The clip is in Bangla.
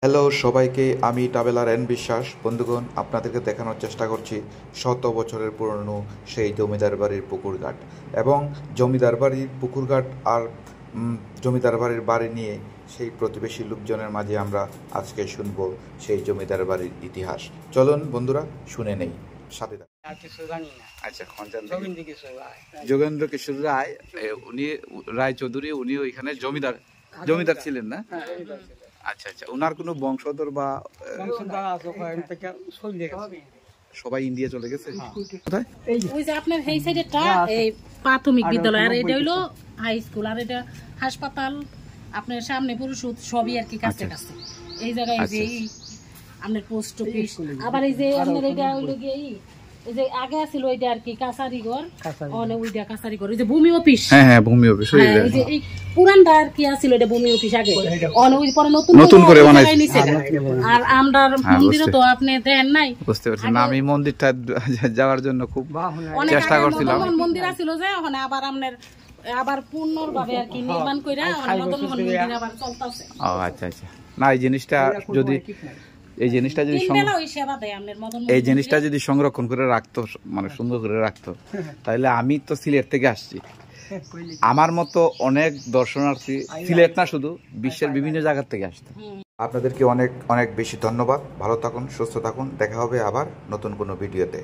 হ্যালো সবাইকে, আমি ট্রাভেলার এন বিশ্বাস। বন্ধুগণ, আপনাদেরকে দেখানোর চেষ্টা করছি শত বছরের পুরনো সেই জমিদার বাড়ির পুকুরঘাট এবং জমিদার বাড়ির পুকুরঘাট আর জমিদার বাড়ির বাড়ি নিয়ে সেই প্রতিবেশী লোকজনের মাঝে আমরা আজকে শুনবো সেই জমিদার বাড়ির ইতিহাস। চলুন বন্ধুরা, শুনে নেই সাথে। আচ্ছা, যোগেন্দ্র কিশোর রায়, উনি রায় চৌধুরী, উনি ওইখানে জমিদার ছিলেন না? আচ্ছা আচ্ছা, ওনার কোনো বংশধর বা সবাই ইন্ডিয়া চলে গেছে? কোথায়? ওই যে আপনার এই সাইডেটা এই প্রাথমিক বিদ্যালয়, আর এটা হইলো হাই স্কুল, আর এটা হাসপাতাল। আপনার সামনে পুরুষ সবই আর কি কাছে কাছে। এই জায়গায় যে আপনার পোস্ট অফিস, আবার এই যে আপনার এটা হইলো গিয়ে এই যে আগে ছিল ওইটা আর কি কাছারিঘর, ওইটা কাছারিঘর, ওই যে ভূমি অফিস। হ্যাঁ, ভূমি অফিস। এই যে এই পুরানটা আর কি আছিল এটা ভূমি অফিস আগে, ওই পরে নতুন করে বানাইছে। আর আমরার মন্দিরও তো আপনি দেন নাই, বুঝতে পারছেন না? আমি মন্দিরটা যাওয়ার জন্য খুব চেষ্টা করছিলাম। মন্দির আছিল যে ওখানে আবার আপনার আবার পুনর্ভাবে আর কি নির্মাণ কইরা নতুন মন্দির আবার চলতেছে। ও আচ্ছা আচ্ছা, না এই জিনিসটা যদি সংরক্ষণ করে রাখতো, মানে সুন্দর করে রাখতো, তাহলে আমি তো সিলেট থেকে আসছি, আমার মতো অনেক দর্শনার্থী, সিলেট না শুধু বিশ্বের বিভিন্ন জায়গা থেকে আসতো। আপনাদেরকে অনেক অনেক বেশি ধন্যবাদ। ভালো থাকুন, সুস্থ থাকুন, দেখা হবে আবার নতুন কোনো ভিডিওতে।